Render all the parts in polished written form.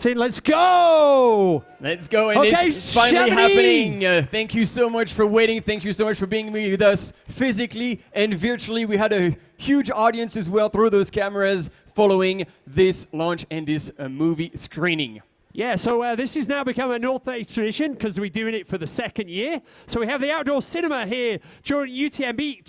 Martin. Let's go! Let's go, and Okay, it's finally Chamonix! happening. Thank you so much for waiting. Thank you so much for being with us physically and virtually. We had a huge audience as well through those cameras following this launch and this movie screening. Yeah, so this has now become a North Face tradition because we're doing it for the second year. So we have the outdoor cinema here during UTMB,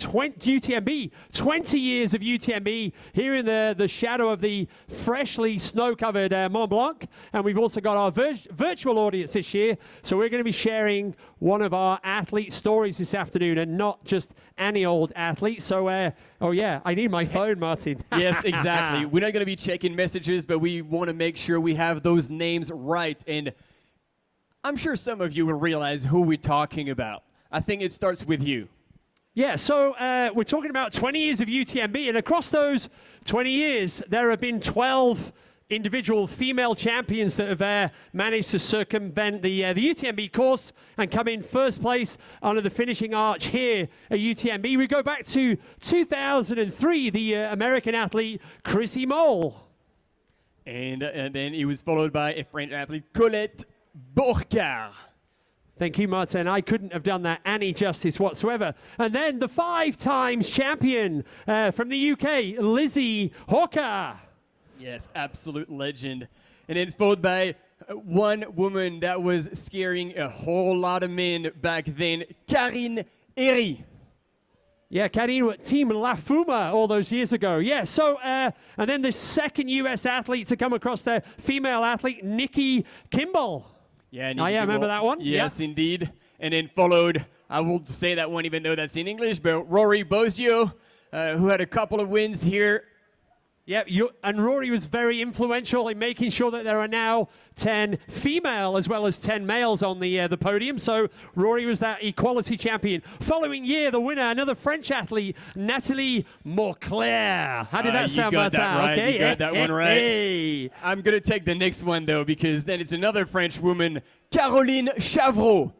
20 years of UTMB here in the shadow of the freshly snow-covered Mont Blanc. And we've also got our virtual audience this year. So we're going to be sharing one of our athlete stories this afternoon, and not just any old athlete. So, oh yeah, I need my phone, Martin. Yes, exactly. We're not going to be checking messages, but we want to make sure we have those names right. And I'm sure some of you will realize who we're talking about. I think it starts with you. Yeah, so we're talking about 20 years of UTMB, and across those 20 years, there have been 12 individual female champions that have managed to circumvent the UTMB course and come in first place under the finishing arch here at UTMB. We go back to 2003, the American athlete Chrissy Mole. And then he was followed by a French athlete, Colette Bourcard. Thank you, Martin. I couldn't have done that any justice whatsoever. And then the 5 times champion from the UK, Lizzie Hawker. Yes, absolute legend. And then it's followed by one woman that was scaring a whole lot of men back then, Karine Herry. Yeah, Karine with Team La Fuma all those years ago. Yeah, so, and then the second U.S. athlete to come across there, female athlete, Nikki Kimball. Yeah, I remember that one. Yes, indeed. And then followed, I will say that one even though that's in English, but Rory Bozio, who had a couple of wins here. Yeah, and Rory was very influential in making sure that there are now 10 female as well as 10 males on the podium. So Rory was that equality champion. Following year, the winner, another French athlete, Nathalie Morclair. How did that sound, Martin? Right. Okay, you got that one right. Hey. I'm going to take the next one, though, because then it's another French woman, Caroline Chavreau.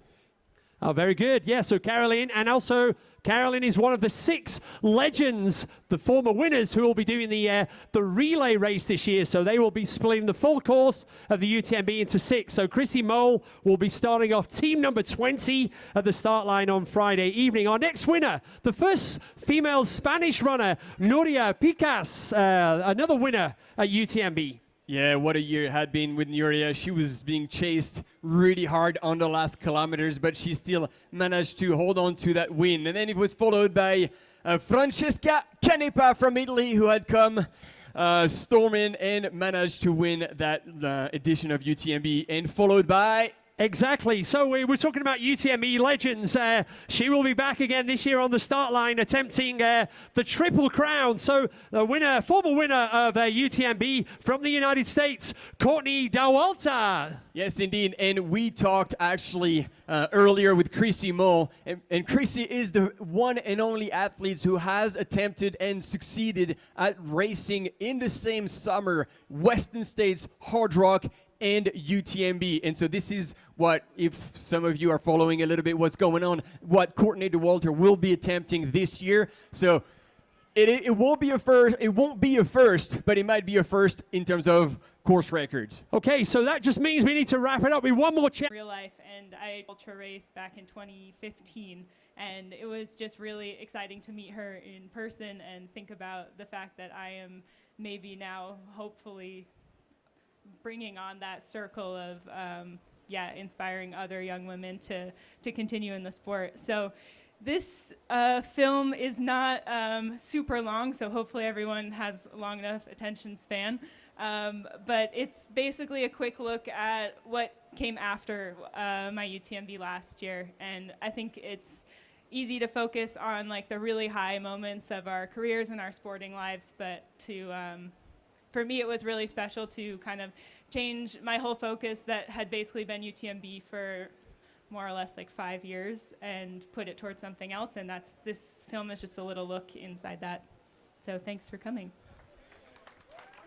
Oh, very good. Yeah, so Caroline, and also Caroline is one of the 6 legends, the former winners, who will be doing the relay race this year. So they will be splitting the full course of the UTMB into 6. So Chrissy Mole will be starting off team number 20 at the start line on Friday evening. Our next winner, the first female Spanish runner, Nuria Picas, another winner at UTMB. Yeah, what a year it had been with Nuria. She was being chased really hard on the last kilometers, but she still managed to hold on to that win. And then it was followed by Francesca Canepa from Italy, who had come storming and managed to win that edition of UTMB, and followed by... Exactly. So we were talking about UTMB legends. She will be back again this year on the start line, attempting the Triple Crown. So the winner, former winner of UTMB from the United States, Courtney Dauwalter. Yes, indeed. And we talked actually earlier with Chrissy Mole. And Chrissy is the one and only athlete who has attempted and succeeded at racing in the same summer, Western States, Hard Rock, and UTMB. And so this is what, if some of you are following a little bit what's going on, what Courtney Dauwalter will be attempting this year. So it won't be a first, but it might be a first in terms of course records. Okay, so that just means we need to wrap it up with one more real life, and I ultra raced back in 2015, and it was just really exciting to meet her in person and think about the fact that I am maybe now hopefully bringing on that circle of inspiring other young women to continue in the sport. So this film is not super long, so hopefully everyone has long enough attention span. But it's basically a quick look at what came after my UTMB last year, and I think it's easy to focus on like the really high moments of our careers and our sporting lives, but for me, it was really special to kind of change my whole focus that had basically been UTMB for more or less like 5 years and put it towards something else. And this film is just a little look inside that. So thanks for coming.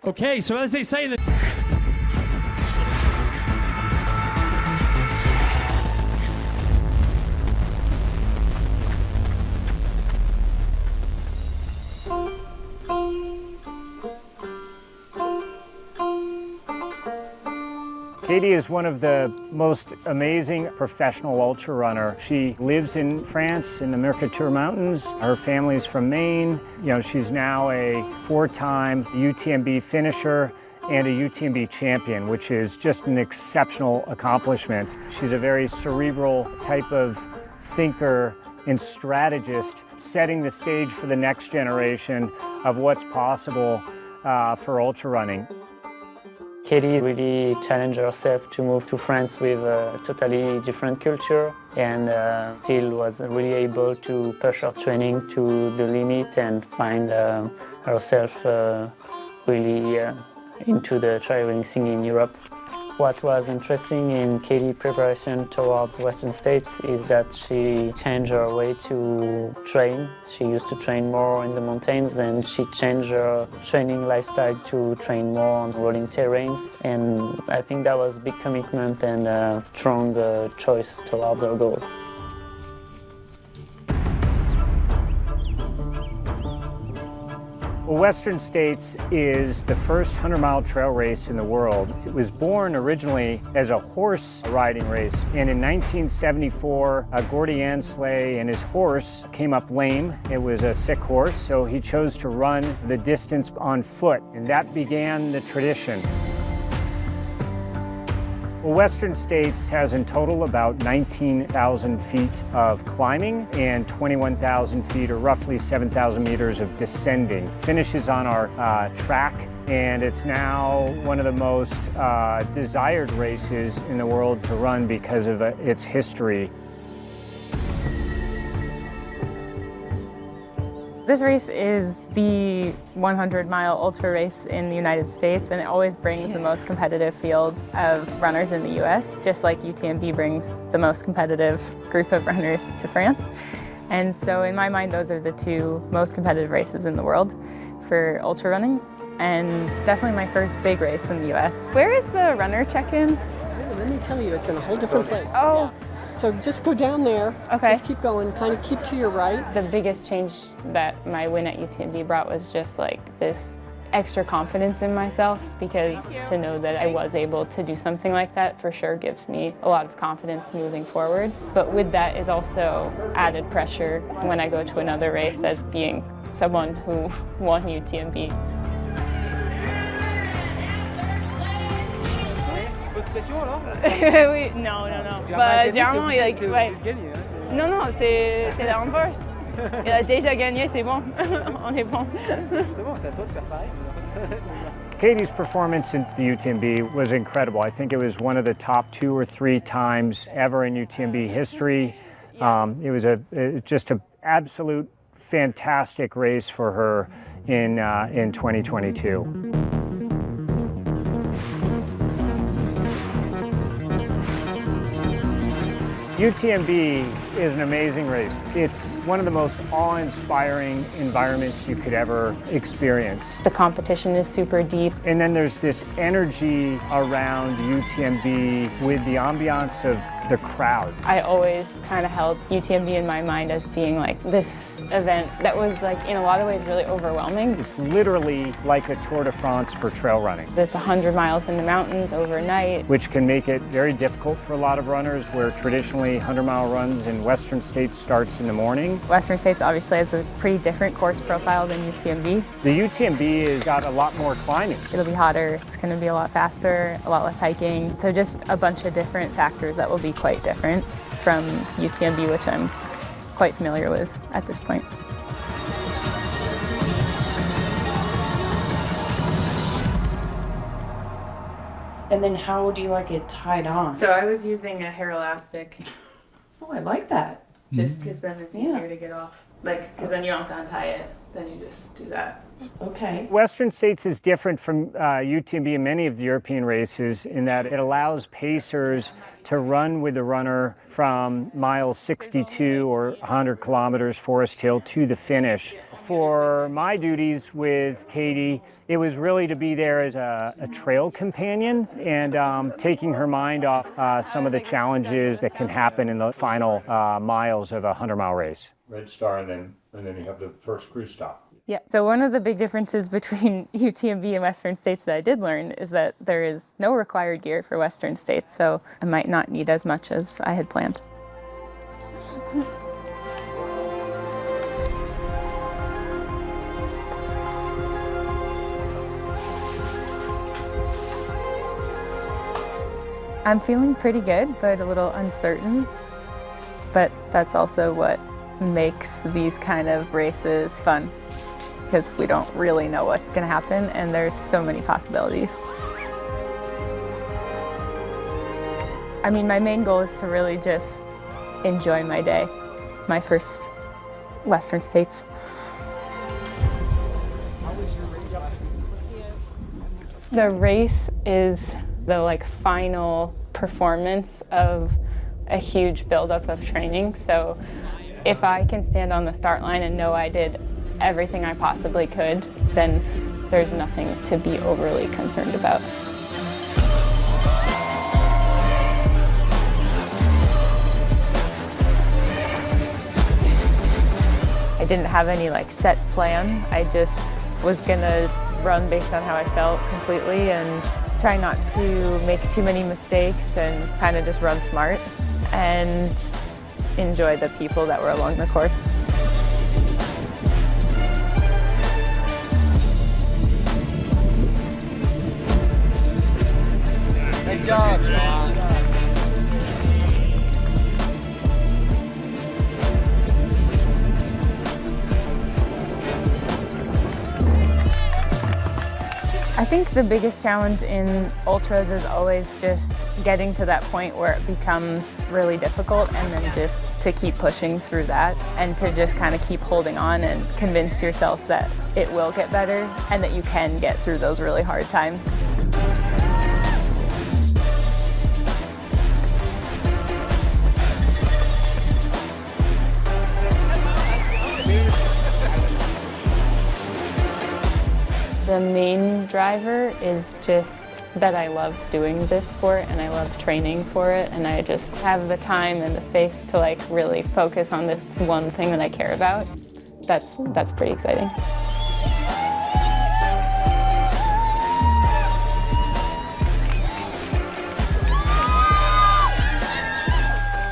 Okay, so as they say, Katie is one of the most amazing professional ultra runner. She lives in France in the Mercantour Mountains. Her family's from Maine. You know, she's now a 4-time UTMB finisher and a UTMB champion, which is just an exceptional accomplishment. She's a very cerebral type of thinker and strategist, setting the stage for the next generation of what's possible for ultra running. Katie really challenged herself to move to France with a totally different culture, and still was really able to push her training to the limit and find herself really into the trail running scene in Europe. What was interesting in Katie's preparation towards Western States is that she changed her way to train. She used to train more in the mountains, and she changed her training lifestyle to train more on rolling terrains. And I think that was a big commitment and a strong choice towards her goal. Well, Western States is the first 100-mile trail race in the world. It was born originally as a horse riding race, and in 1974, Gordy Ansley and his horse came up lame. It was a sick horse, so he chose to run the distance on foot, and that began the tradition. Well, Western States has in total about 19,000 feet of climbing and 21,000 feet, or roughly 7,000 meters of descending. Finishes on our track, and it's now one of the most desired races in the world to run because of its history. This race is the 100-mile ultra race in the United States, and it always brings the most competitive field of runners in the U.S., just like UTMB brings the most competitive group of runners to France. And so in my mind, those are the two most competitive races in the world for ultra running, and it's definitely my first big race in the U.S. Where is the runner check-in? Let me tell you, it's in a whole different place. Oh. Yeah. So just go down there, Okay. Just keep going, kind of keep to your right. The biggest change that my win at UTMB brought was just like this extra confidence in myself, because to know that I was able to do something like that for sure gives me a lot of confidence moving forward. But with that is also added pressure when I go to another race as being someone who won UTMB. Oui, non. Bah, généralement, ouais. Non, c'est l'inverse. Il a déjà gagné, c'est bon. On est bon. Katie's performance in the UTMB was incredible. I think it was one of the top 2 or 3 times ever in UTMB history. It was just an absolute fantastic race for her in 2022. UTMB is an amazing race. It's one of the most awe-inspiring environments you could ever experience. The competition is super deep. And then there's this energy around UTMB with the ambiance of the crowd. I always kind of held UTMB in my mind as being like this event that was like in a lot of ways really overwhelming. It's literally like a Tour de France for trail running. It's 100 miles in the mountains overnight, which can make it very difficult for a lot of runners, where traditionally 100-mile runs in Western States starts in the morning. Western States obviously has a pretty different course profile than UTMB. The UTMB has got a lot more climbing. It'll be hotter, it's going to be a lot faster, a lot less hiking. So just a bunch of different factors that will be quite different from UTMB, which I'm quite familiar with at this point. And then how do you like it tied on? So I was using a hair elastic. Oh, I like that. Just because then it's easier to get off. Like, because then you don't have to untie it, then you just do that. Okay. Western States is different from UTMB and many of the European races in that it allows pacers to run with the runner from miles 62 or 100 kilometers Forest Hill to the finish. For my duties with Katie, it was really to be there as a trail companion and taking her mind off some of the challenges that can happen in the final miles of a 100-mile race. Red Star, and then you have the first cruise stop. Yeah, so one of the big differences between UTMB and Western States that I did learn is that there is no required gear for Western States, so I might not need as much as I had planned. I'm feeling pretty good, but a little uncertain. But that's also what makes these kind of races fun, because we don't really know what's going to happen, and there's so many possibilities. I mean, my main goal is to really just enjoy my day, my first Western States. The race is the final performance of a huge buildup of training. So if I can stand on the start line and know I did everything I possibly could, then there's nothing to be overly concerned about. I didn't have any set plan. I just was gonna run based on how I felt completely and try not to make too many mistakes and kind of just run smart and enjoy the people that were along the course. Nice job, Sean. I think the biggest challenge in ultras is always just getting to that point where it becomes really difficult, and then just to keep pushing through that and to just kind of keep holding on and convince yourself that it will get better and that you can get through those really hard times. The main driver is just that I love doing this sport and I love training for it, and I just have the time and the space to really focus on this one thing that I care about. That's pretty exciting.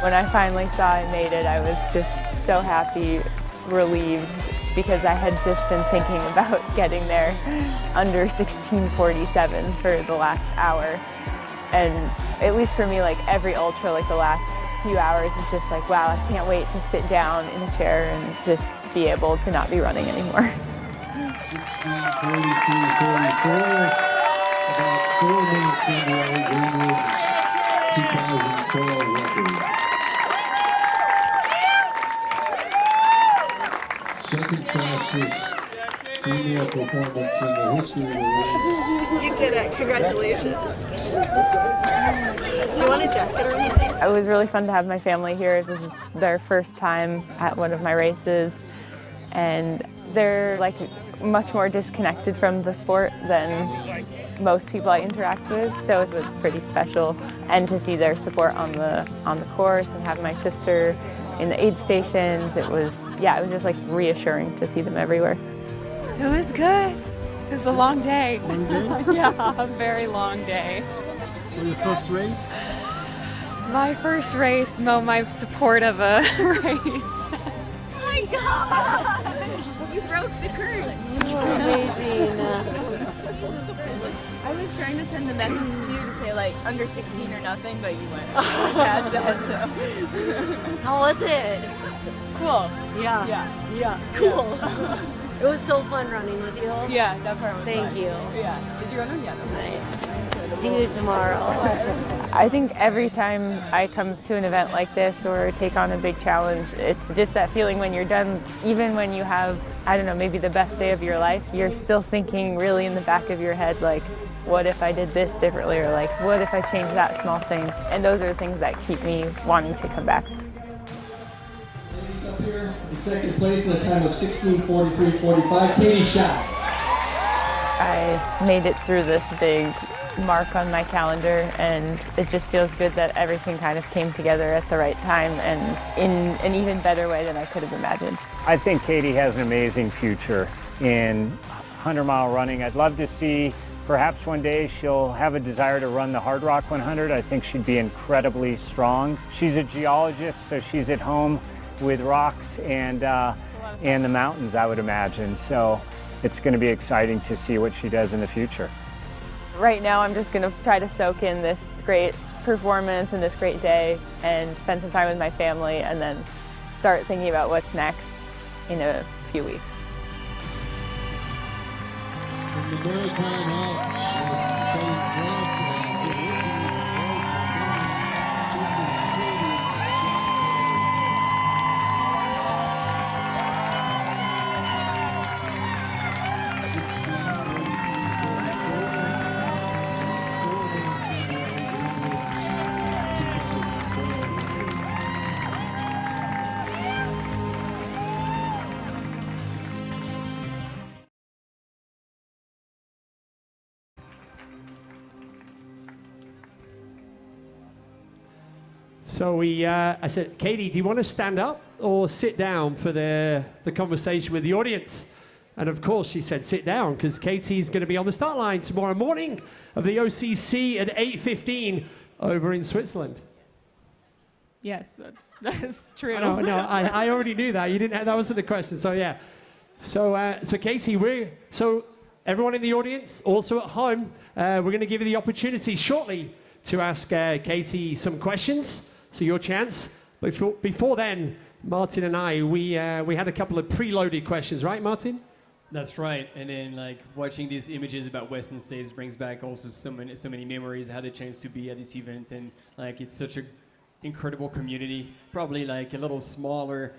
When I finally saw I made it, I was just so happy, relieved, because I had just been thinking about getting there under 16:47 for the last hour. And at least for me, every ultra, the last few hours is just wow, I can't wait to sit down in a chair and just be able to not be running anymore. 16:42.44, about 4 minutes into Greenwood's 2012 record. Second fastest female performance in the history of the race. You did it. Congratulations. Do you want a jacket or anything? It was really fun to have my family here. This is their first time at one of my races, and they're much more disconnected from the sport than most people I interact with, so it was pretty special. And to see their support on the course and have my sister in the aid stations, it was just reassuring to see them everywhere. It was good. It was a long day. Yeah, a very long day. For your first race? My first race, my support of a race. Oh my gosh! You broke the curse. You were amazing. I was trying to send the message to you to say under 16 or nothing, but you went past that, so. How was it? Cool. Yeah. Cool. It was so fun running with you. Yeah, that part was Thank fun. you. Yeah. Did you run them? Yeah. See you tomorrow. I think every time I come to an event like this or take on a big challenge, it's just that feeling when you're done, even when you have, I don't know, maybe the best day of your life, you're still thinking really in the back of your head, what if I did this differently, or what if I changed that small thing? And those are the things that keep me wanting to come back. Ladies up here in second place at a time of 16:43.45, Katie Schide. I made it through this big mark on my calendar, and it just feels good that everything kind of came together at the right time and in an even better way than I could have imagined. I think Katie has an amazing future. in 100-mile running. I'd love to see, perhaps one day she'll have a desire to run the Hard Rock 100. I think she'd be incredibly strong. She's a geologist, so she's at home with rocks and the mountains, I would imagine. So it's going to be exciting to see what she does in the future. Right now, I'm just going to try to soak in this great performance and this great day and spend some time with my family and then start thinking about what's next in a few weeks. From the Maritime Alps of southern France, this is Schide. So I said, Katie, do you want to stand up or sit down for the conversation with the audience? And of course, she said sit down because Katie's going to be on the start line tomorrow morning of the OCC at 8:15 over in Switzerland. Yes, that's true. No, I already knew that. You didn't. That wasn't the question. So yeah. So Katie, so everyone in the audience, also at home, we're going to give you the opportunity shortly to ask Katie some questions. So your chance. But before then, Martin and I, we had a couple of preloaded questions, right, Martin? That's right. And then like watching these images about Western States brings back also so many memories. I had the chance to be at this event, and like it's such a incredible community, probably like a little smaller,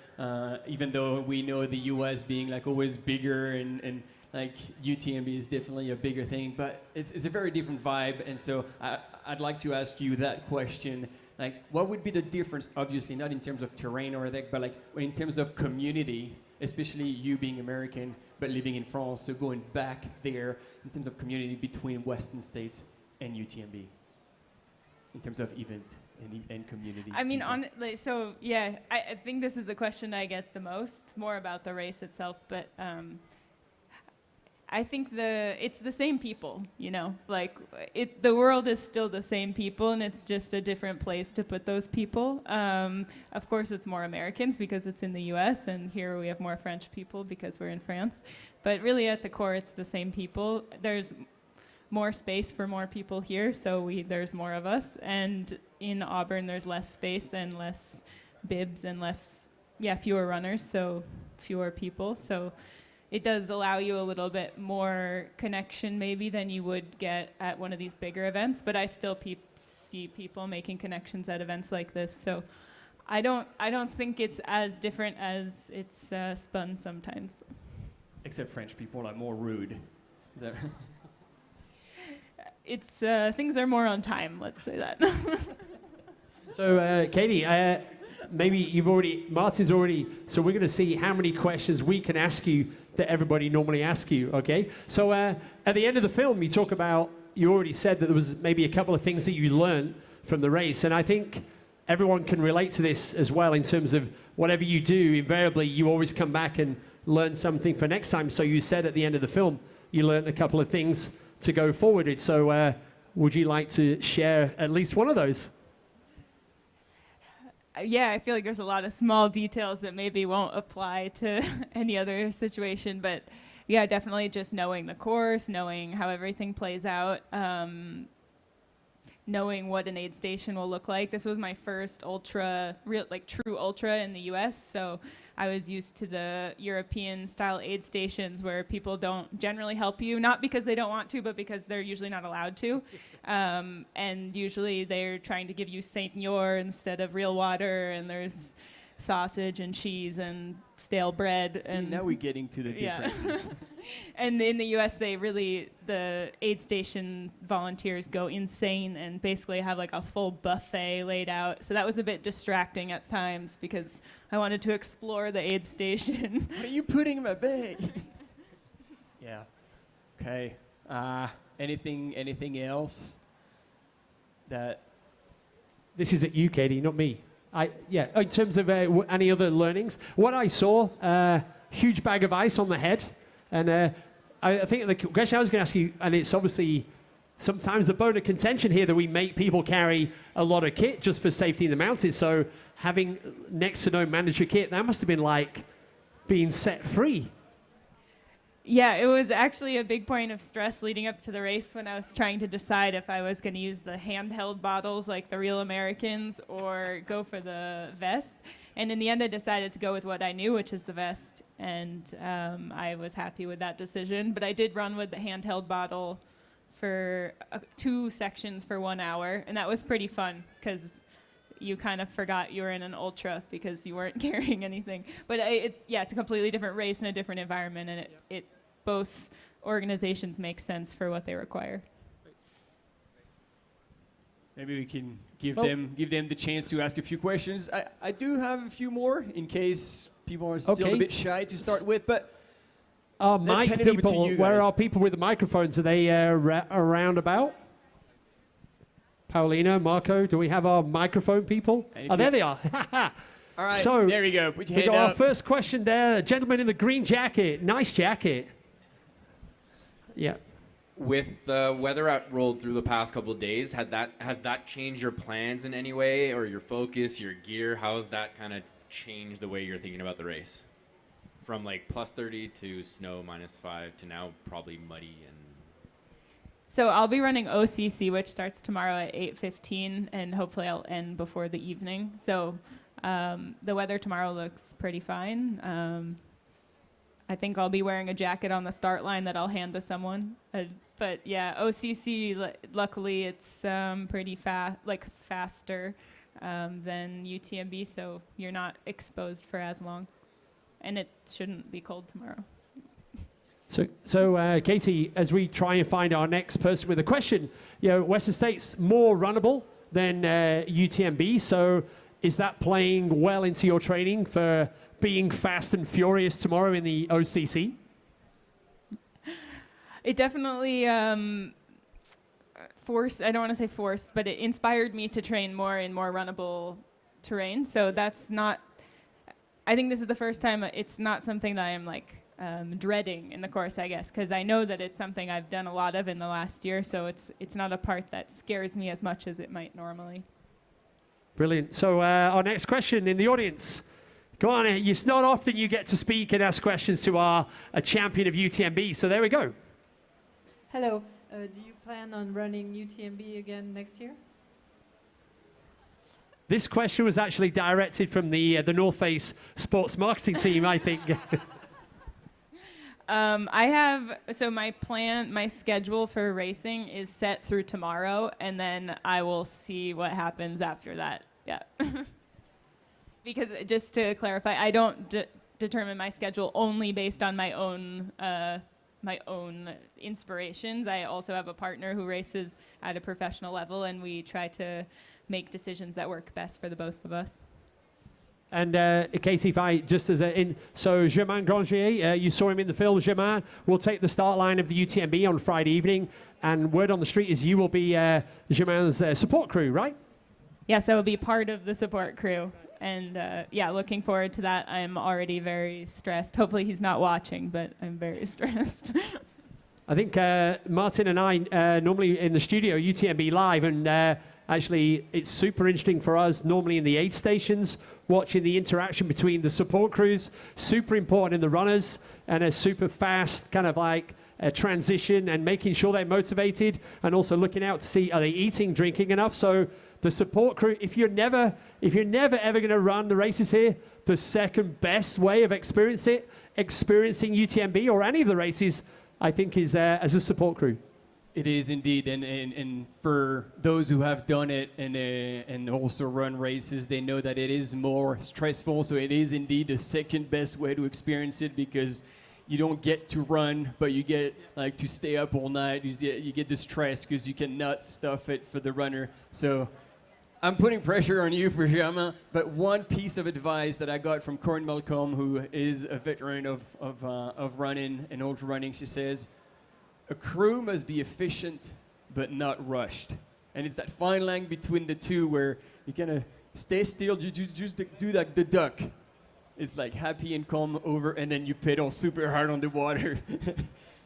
even though we know the US being like always bigger and like UTMB is definitely a bigger thing, but it's a very different vibe. And so I'd like to ask you that question, like what would be the difference, obviously not in terms of terrain or that, but like in terms of community, especially you being American, but living in France, so going back there in terms of community between Western States and UTMB, in terms of event and community. I mean, so yeah, I think this is the question I get the most, more about the race itself, but I think it's the same people, you know, like the world is still the same people, and it's just a different place to put those people. Of course, it's more Americans because it's in the US, and here we have more French people because we're in France. But really at the core, it's the same people. There's more space for more people here, so there's more of us. And in Auburn, there's less space and less bibs and fewer runners, so fewer people. So it does allow you a little bit more connection maybe than you would get at one of these bigger events, but I still see people making connections at events like this. So I don't think it's as different as it's spun sometimes. Except French people are more rude. Is that right? It's things are more on time, let's say that. So Katie, maybe Martin's already, so we're going to see how many questions we can ask you that everybody normally asks you, okay? So at the end of the film, you already said that there was maybe a couple of things that you learned from the race, and I think everyone can relate to this as well in terms of whatever you do, invariably you always come back and learn something for next time. So you said at the end of the film, you learned a couple of things to go forward with. So would you like to share at least one of those? Yeah, I feel like there's a lot of small details that maybe won't apply to any other situation, but yeah, definitely just knowing the course, knowing how everything plays out, knowing what an aid station will look like. This was my first true ultra in the US, so I was used to the European style aid stations where people don't generally help you, not because they don't want to, but because they're usually not allowed to. And usually they're trying to give you Saint-Yor instead of real water, and there's sausage and cheese and stale bread. See, now we're getting to the differences. Yeah. And in the US, the aid station volunteers go insane and basically have like a full buffet laid out. So that was a bit distracting at times because I wanted to explore the aid station. What are you putting in my bag? Yeah. Okay. Anything else that? This is at you, Katie, not me. In terms of any other learnings, what I saw, huge bag of ice on the head. And I think the question I was going to ask you, and it's obviously sometimes a bone of contention here that we make people carry a lot of kit just for safety in the mountains. So having next to no mandatory kit, that must have been like being set free. Yeah, it was actually a big point of stress leading up to the race when I was trying to decide if I was going to use the handheld bottles like the Real Americans or go for the vest. And in the end, I decided to go with what I knew, which is the vest. And I was happy with that decision. But I did run with the handheld bottle for 2 sections for 1 hour. And that was pretty fun because you kind of forgot you were in an ultra because you weren't carrying anything. But it's a completely different race and a different environment. And it both organizations make sense for what they require. Maybe we can give them the chance to ask a few questions. I do have a few more in case people are still a bit shy to start with, but mic people, where are people with the microphones? Are they around about? Paulina, Marco, do we have our microphone people? Oh, there they are. All right, so there you go. Put your we hand got up. our first question there. A gentleman in the green jacket. Nice jacket. Yeah. With the weather out rolled through the past couple of days, has that changed your plans in any way, or your focus, your gear? How has that kind of changed the way you're thinking about the race? From like +30 to snow -5 to now probably muddy and. So I'll be running OCC, which starts tomorrow at 8:15, and hopefully I'll end before the evening. So the weather tomorrow looks pretty fine. I think I'll be wearing a jacket on the start line that I'll hand to someone. But yeah, OCC, luckily it's pretty faster than UTMB, so you're not exposed for as long. And it shouldn't be cold tomorrow. So Katie, as we try and find our next person with a question, Western State's more runnable than UTMB, so is that playing well into your training for being fast and furious tomorrow in the OCC? It definitely forced, I don't want to say forced, but it inspired me to train more in more runnable terrain. So that's not, I think this is the first time it's not something that I'm like dreading in the course, I guess, because I know that it's something I've done a lot of in the last year, so it's not a part that scares me as much as it might normally. Brilliant. So our next question in the audience. Go on, it's not often you get to speak and ask questions to a champion of UTMB, so there we go. Hello. Do you plan on running UTMB again next year? This question was actually directed from the North Face sports marketing team, I think. My schedule for racing is set through tomorrow, and then I will see what happens after that. Yeah. Because just to clarify, I don't determine my schedule only based on my own inspirations. I also have a partner who races at a professional level, and we try to make decisions that work best for the both of us. And Katie, if I just so Germain Grangier, you saw him in the film. Germain will take the start line of the UTMB on Friday evening, and word on the street is you will be Germain's support crew, right? Yes, I will be part of the support crew. And looking forward to that. I'm already very stressed. Hopefully he's not watching, but I'm very stressed. I think Martin and I normally in the studio, UTMB Live, and actually it's super interesting for us normally in the aid stations, watching the interaction between the support crews, super important in the runners, and a super fast kind of like a transition and making sure they're motivated and also looking out to see are they eating, drinking enough. So the support crew, if you're never ever going to run the races here, the second best way of experiencing UTMB or any of the races, I think, is as a support crew. It is indeed, and for those who have done it and also run races, they know that it is more stressful. So it is indeed the second best way to experience it because you don't get to run, but you get like to stay up all night. You get the stress because you cannot stuff it for the runner. So I'm putting pressure on you for Germain, but one piece of advice that I got from Corinne Malcolm, who is a veteran of running and ultra running, she says, a crew must be efficient but not rushed. And it's that fine line between the two where you kind of stay still, you just do like the duck. it's like happy and calm over, and then you pedal super hard on the water.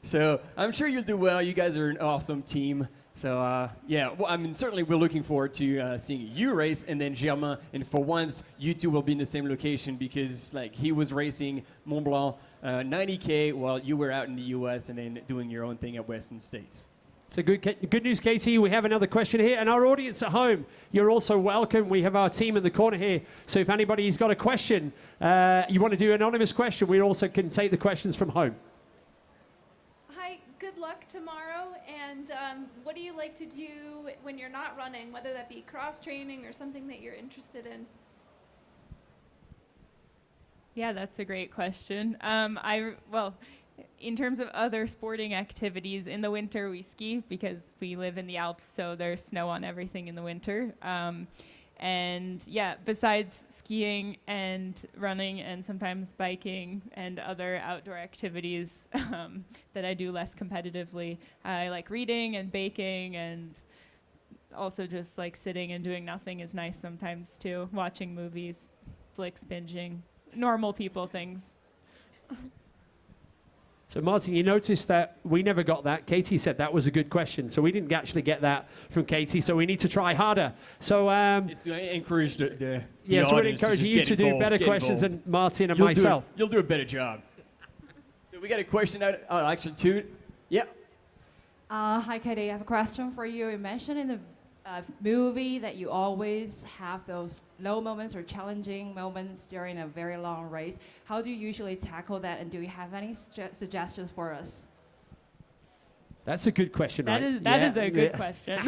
So I'm sure you'll do well. You guys are an awesome team. So yeah, well, I mean, certainly we're looking forward to seeing you race, and then Germain. And for once, you two will be in the same location because like he was racing Mont Blanc 90K while you were out in the U.S. and then doing your own thing at Western States. So good news, Katie. We have another question here. And our audience at home, you're also welcome. We have our team in the corner here. So if anybody's got a question, you want to do an anonymous question, we also can take the questions from home. Hi, good luck tomorrow. And what do you like to do when you're not running, whether that be cross-training or something that you're interested in? Yeah, that's a great question. Well, in terms of other sporting activities, in the winter we ski because we live in the Alps, so there's snow on everything in the winter. And yeah, besides skiing and running and sometimes biking and other outdoor activities that I do less competitively, I like reading and baking, and also just like sitting and doing nothing is nice sometimes too. Watching movies, flicks, binging, normal people things. So Martin, you noticed that we never got that. Katie said that was a good question. So we didn't actually get that from Katie. So we need to try harder. So it's to encourage the yes, the we're audience encouraging you to do better questions than Martin and myself. You'll do a better job. So we got a question out. Oh, actually two. Yeah. Hi, Katie. I have a question for you. You mentioned in the movie that you always have those low moments or challenging moments during a very long race. How do you usually tackle that, and do you have any suggestions for us? That's a good question, right? That is a good question.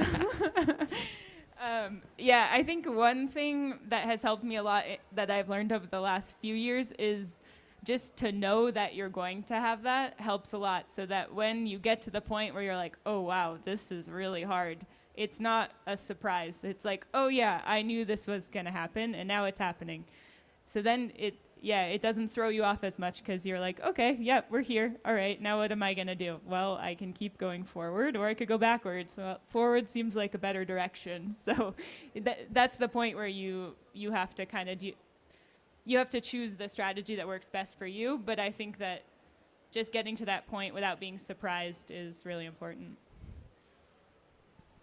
Yeah, I think one thing that has helped me a lot that I've learned over the last few years is just to know that you're going to have that helps a lot, so that when you get to the point where you're like, oh wow, this is really hard, it's not a surprise. It's like, oh yeah, I knew this was going to happen, and now it's happening. So then it doesn't throw you off as much because you're like, okay, yep, we're here. All right, now what am I going to do? Well, I can keep going forward, or I could go backwards. Well, forward seems like a better direction. So that's the point where you have to kind of you have to choose the strategy that works best for you. But I think that just getting to that point without being surprised is really important.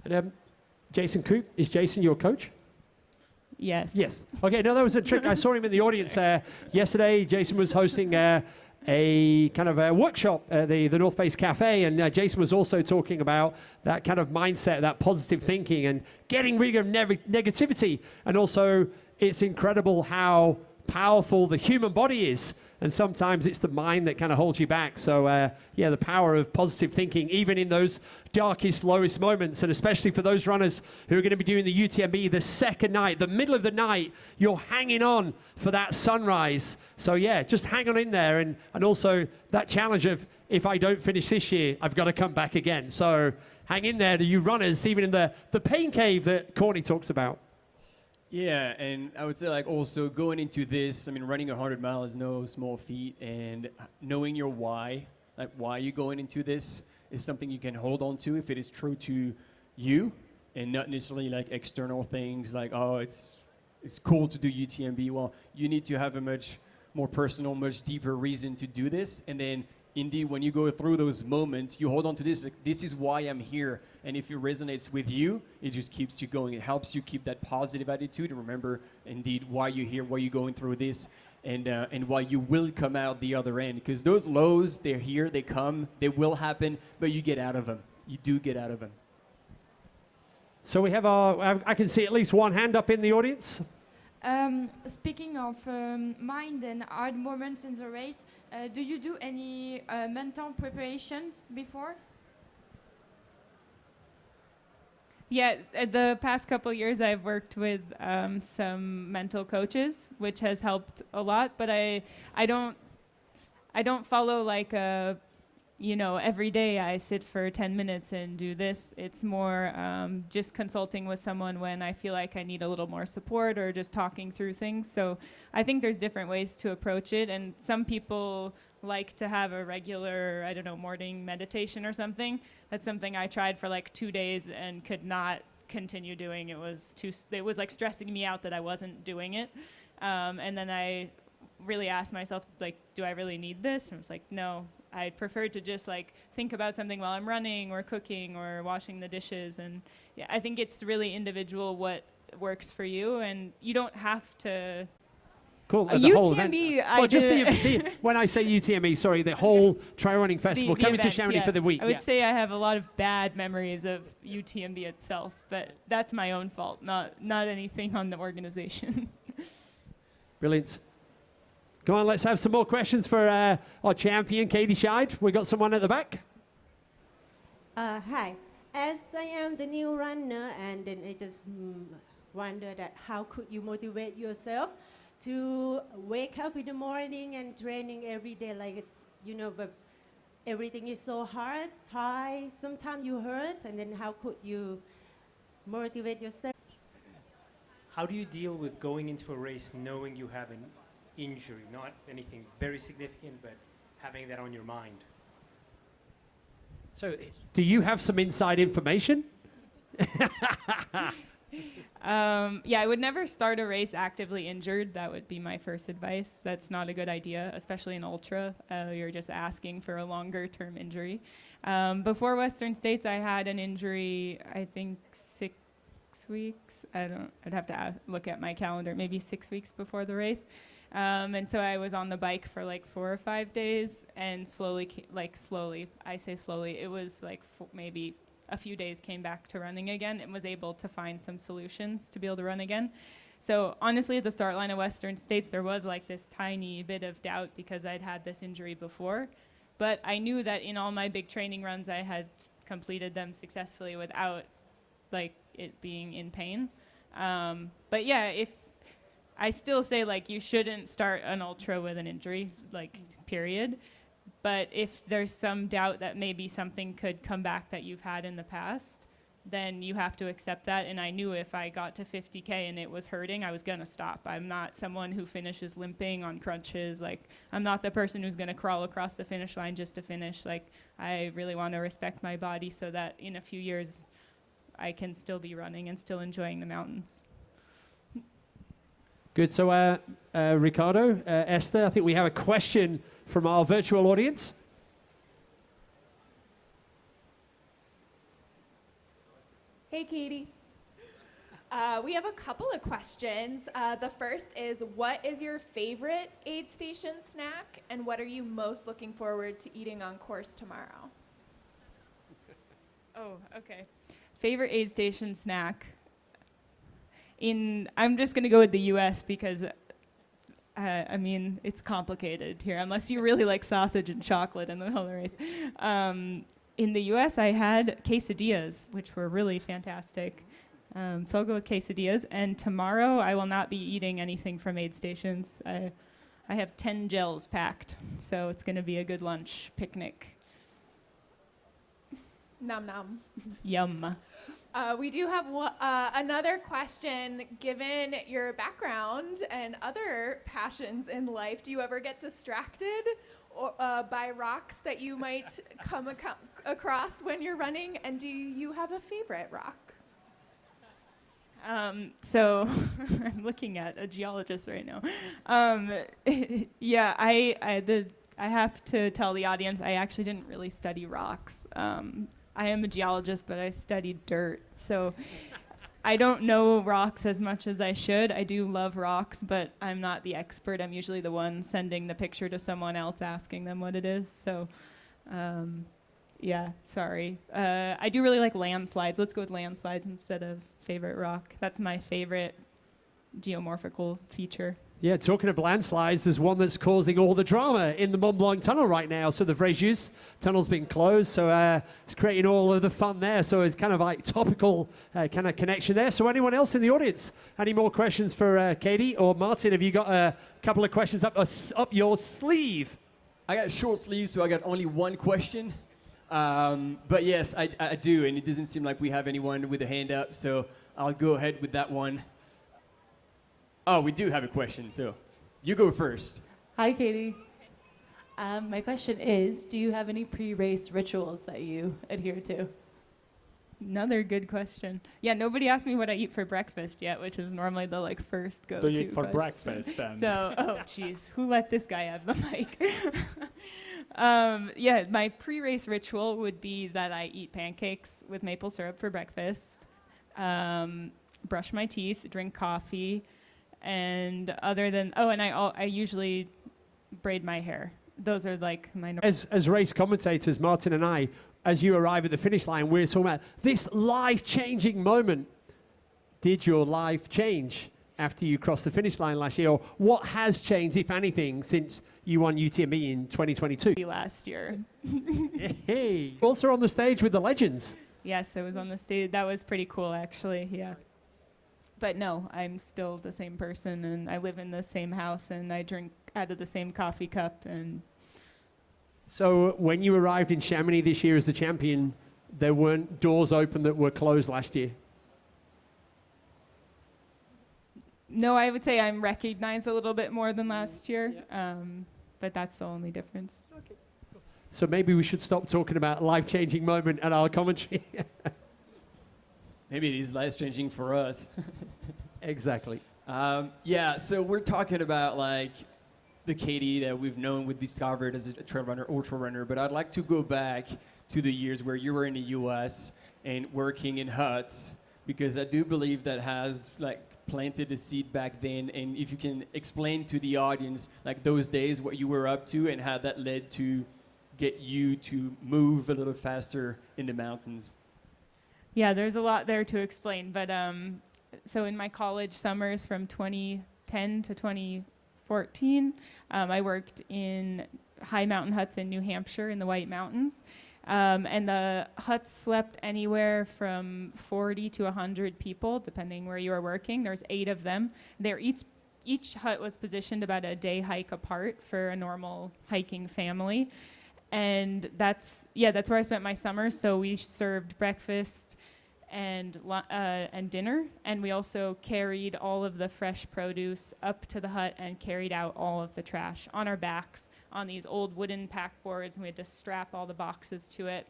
And Jason Coop, is Jason your coach? Yes. Yes. Okay, no, that was a trick. I saw him in the audience yesterday. Jason was hosting a kind of a workshop at the North Face Cafe, and Jason was also talking about that kind of mindset, that positive thinking, and getting rid of negativity. And also, it's incredible how powerful the human body is. And sometimes it's the mind that kind of holds you back. So, yeah, the power of positive thinking, even in those darkest, lowest moments, and especially for those runners who are going to be doing the UTMB the second night, the middle of the night, you're hanging on for that sunrise. So, yeah, just hang on in there. And also that challenge of, if I don't finish this year, I've got to come back again. So hang in there, you runners, even in the pain cave that Corny talks about. Yeah, and I would say like also going into this, I mean, running 100 miles is no small feat, and knowing your why, like why you're going into this, is something you can hold on to if it is true to you, and not necessarily like external things like, oh, it's cool to do UTMB. Well, you need to have a much more personal, much deeper reason to do this, and then indeed, when you go through those moments, you hold on to this. Like, this is why I'm here. And if it resonates with you, it just keeps you going. It helps you keep that positive attitude and remember, indeed, why you're here, why you're going through this, and why you will come out the other end. Because those lows, they're here, they come, they will happen, but you get out of them. You do get out of them. So we have I can see at least one hand up in the audience. Speaking of mind and hard moments in the race, do you do any mental preparations before? Yeah, the past couple years I've worked with some mental coaches, which has helped a lot. But I don't follow like a, every day I sit for 10 minutes and do this. It's more just consulting with someone when I feel like I need a little more support, or just talking through things. So I think there's different ways to approach it. And some people like to have a regular, morning meditation or something. That's something I tried for like 2 days and could not continue doing. It was like stressing me out that I wasn't doing it. And then I really asked myself, like, do I really need this? And I was like, no. I'd prefer to just like think about something while I'm running or cooking or washing the dishes. And yeah, I think it's really individual what works for you, and you don't have to. Cool. UTMB, whole event. I Well, just did when I say UTMB, sorry, the whole trail running festival the coming to event, Chamonix yeah. for the week. I would yeah. say I have a lot of bad memories of UTMB itself, but that's my own fault, not anything on the organization. Brilliant. Come on, let's have some more questions for our champion, Katie Schide. We got someone at the back. Hi. As I am the new runner, and then I just wonder that how could you motivate yourself to wake up in the morning and training every day, like, you know, but everything is so hard, tired, sometimes you hurt, and then how could you motivate yourself? How do you deal with going into a race knowing you have an injury, not anything very significant, but having that on your mind? So, do you have some inside information? Yeah, I would never start a race actively injured. That would be my first advice. That's not a good idea, especially in ultra. You're just asking for a longer term injury. Before Western States, I had an injury, I think 6 weeks. I'd have to look at my calendar, maybe 6 weeks before the race. And so I was on the bike for like 4 or 5 days, and slowly, I say slowly, it was like maybe a few days came back to running again and was able to find some solutions to be able to run again. So honestly, at the start line of Western States, there was like this tiny bit of doubt because I'd had this injury before. But I knew that in all my big training runs, I had completed them successfully without like it being in pain. But yeah, if I still say like you shouldn't start an ultra with an injury, like period. But if there's some doubt that maybe something could come back that you've had in the past, then you have to accept that. And I knew if I got to 50K and it was hurting, I was going to stop. I'm not someone who finishes limping on crutches. Like, I'm not the person who's going to crawl across the finish line just to finish. Like, I really want to respect my body so that in a few years I can still be running and still enjoying the mountains. Good. So, Ricardo, Esther, I think we have a question from our virtual audience. Hey, Katie. We have a couple of questions. The first is, what is your favorite aid station snack, and what are you most looking forward to eating on course tomorrow? Oh, okay. Favorite aid station snack? I'm just going to go with the U.S. because, I mean, it's complicated here, unless you really like sausage and chocolate in the whole race. In the U.S., I had quesadillas, which were really fantastic. So I'll go with quesadillas. And tomorrow, I will not be eating anything from aid stations. I have 10 gels packed, so it's going to be a good lunch picnic. Nom nom. Yum. We do have another question. Given your background and other passions in life, do you ever get distracted by rocks that you might come across when you're running? And do you have a favorite rock? So I'm looking at a geologist right now. Yeah, I have to tell the audience I actually didn't really study rocks. I am a geologist, but I studied dirt. So I don't know rocks as much as I should. I do love rocks, but I'm not the expert. I'm usually the one sending the picture to someone else asking them what it is. So yeah, sorry. I do really like landslides. Let's go with landslides instead of favorite rock. That's my favorite geomorphical feature. Yeah, talking of landslides, there's one that's causing all the drama in the Mont Blanc tunnel right now. So the Fréjus tunnel's been closed, so it's creating all of the fun there. So it's kind of like topical kind of connection there. So anyone else in the audience, any more questions for Katie or Martin? Have you got a couple of questions up your sleeve? I got short sleeves, so I got only one question. But yes, I do, and it doesn't seem like we have anyone with a hand up, so I'll go ahead with that one. Oh, we do have a question, so you go first. Hi, Katie. My question is, do you have any pre-race rituals that you adhere to? Another good question. Yeah, nobody asked me what I eat for breakfast yet, which is normally the like first go-to So you eat for question. breakfast then? So, oh jeez, who let this guy have the mic? Yeah, my pre-race ritual would be that I eat pancakes with maple syrup for breakfast, brush my teeth, drink coffee, and other than I usually braid my hair. Those are like my. As race commentators, Martin and I, as you arrive at the finish line, we're talking about this life-changing moment. Did your life change after you crossed the finish line last year? Or what has changed, if anything, since you won UTMB in 2022? Last year. Hey. Also on the stage with the legends. Yes, I was on the stage. That was pretty cool, actually, yeah. But no, I'm still the same person, and I live in the same house, and I drink out of the same coffee cup. And so when you arrived in Chamonix this year as the champion, there weren't doors open that were closed last year? no, I would say I'm recognized a little bit more than last year, but that's the only difference. Okay. So maybe we should stop talking about life-changing moment at our commentary. Maybe it is life-changing for us. Exactly. Yeah, so we're talking about like the Katie that we've known, with discovered as a trail runner, ultra runner, but I'd like to go back to the years where you were in the US and working in huts, because I do believe that has like planted a seed back then. And if you can explain to the audience like those days, what you were up to and how that led to get you to move a little faster in the mountains. Yeah, there's a lot there to explain, but so in my college summers from 2010 to 2014, I worked in high mountain huts in New Hampshire in the White Mountains. And the huts slept anywhere from 40 to 100 people, depending where you were working. There's 8 of them. Each hut was positioned about a day hike apart for a normal hiking family. And that's where I spent my summers. So we served breakfast and dinner, and we also carried all of the fresh produce up to the hut and carried out all of the trash on our backs on these old wooden pack boards, and we had to strap all the boxes to it.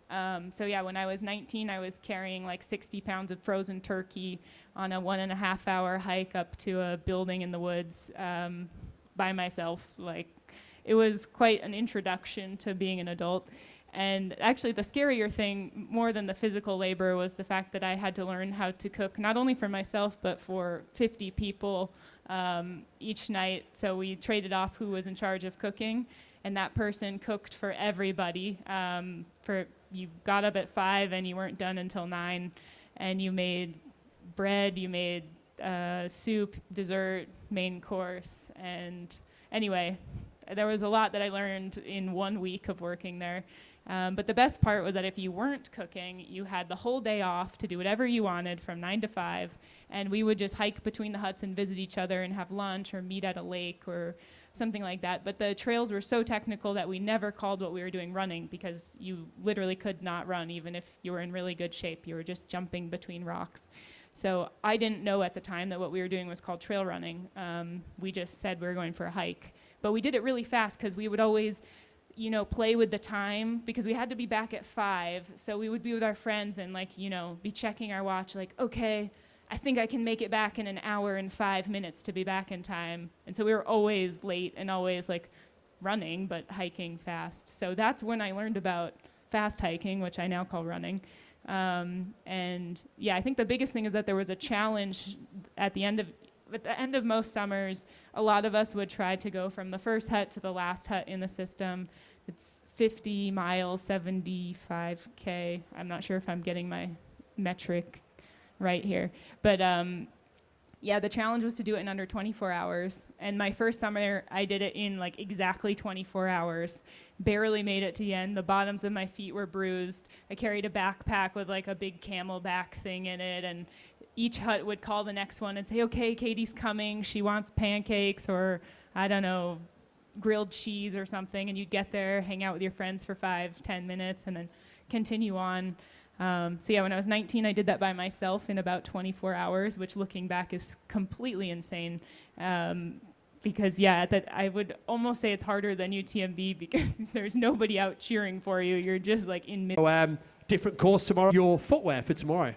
So yeah, when I was 19, I was carrying like 60 pounds of frozen turkey on a 1.5 hour hike up to a building in the woods by myself. Like, it was quite an introduction to being an adult. And actually the scarier thing, more than the physical labor, was the fact that I had to learn how to cook, not only for myself, but for 50 people each night. So we traded off who was in charge of cooking, and that person cooked for everybody. You got up at 5 and you weren't done until 9, and you made bread, you made soup, dessert, main course. And anyway, there was a lot that I learned in 1 week of working there. But the best part was that if you weren't cooking, you had the whole day off to do whatever you wanted from 9 to 5, and we would just hike between the huts and visit each other and have lunch or meet at a lake or something like that. But the trails were so technical that we never called what we were doing running, because you literally could not run even if you were in really good shape. You were just jumping between rocks. So I didn't know at the time that what we were doing was called trail running. We just said we were going for a hike. But we did it really fast, because we would always play with the time, because we had to be back at 5. So we would be with our friends and be checking our watch, like, okay, I think I can make it back in an hour and 5 minutes to be back in time. And so we were always late and always running, but hiking fast. So that's when I learned about fast hiking, which I now call running. And yeah, I think the biggest thing is that there was a challenge at the end of most summers. A lot of us would try to go from the first hut to the last hut in the system. It's 50 miles, 75K. I'm not sure if I'm getting my metric right here. But yeah, the challenge was to do it in under 24 hours. And my first summer, I did it in exactly 24 hours. Barely made it to the end. The bottoms of my feet were bruised. I carried a backpack with a big camelback thing in it, and each hut would call the next one and say, okay, Katie's coming. She wants pancakes or, I don't know, grilled cheese or something. And you'd get there, hang out with your friends for 5-10 minutes, and then continue on. So yeah, when I was 19, I did that by myself in about 24 hours, which looking back is completely insane. because yeah, that I would almost say it's harder than UTMB because there's nobody out cheering for you. You're just like in mid. Different course tomorrow. Your footwear for tomorrow.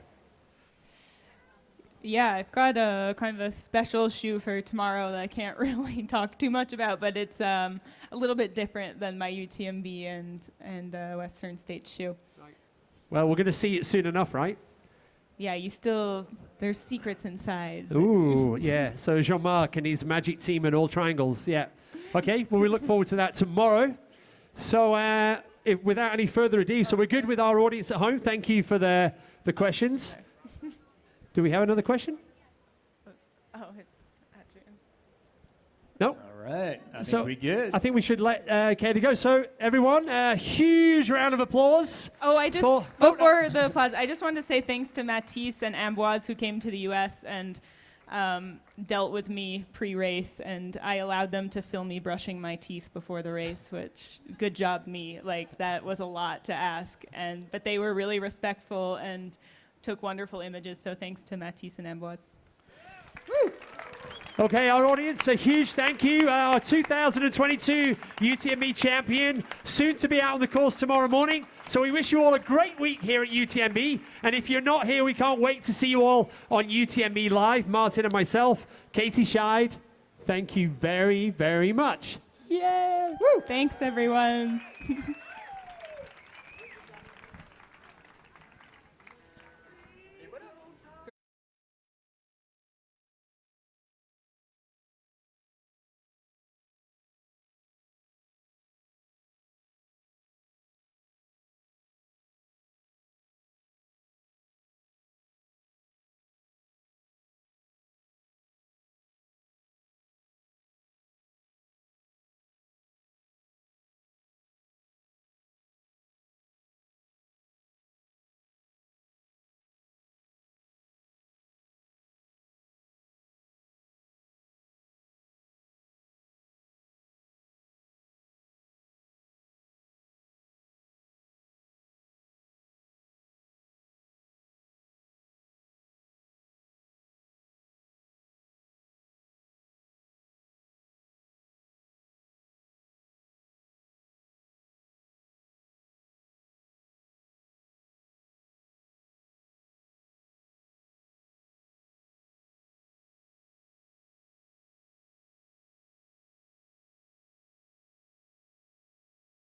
Yeah, I've got a kind of a special shoe for tomorrow that I can't really talk too much about, but it's a little bit different than my UTMB and Western States shoe. Well, we're going to see it soon enough, right? Yeah, there's secrets inside. Ooh, yeah. So Jean-Marc and his magic team and all triangles, yeah. Okay, well, we look forward to that tomorrow. So without any further ado, so we're good with our audience at home. Thank you for the questions. Do we have another question? Oh, it's Adrian. No. All right. I think we're good. I think we should let Katie go. So, everyone, a huge round of applause. Oh, before the applause, I just wanted to say thanks to Matisse and Amboise who came to the U.S. and dealt with me pre-race, and I allowed them to film me brushing my teeth before the race, which, good job me. Like, that was a lot to ask, but they were really respectful and took wonderful images, so thanks to Matisse and Amboise. Woo! Okay, our audience, a huge thank you. Our 2022 UTMB champion, soon to be out on the course tomorrow morning. So we wish you all a great week here at UTMB. And if you're not here, we can't wait to see you all on UTMB Live. Martin and myself, Katie Schide, thank you very, very much. Yeah! Woo! Thanks, everyone.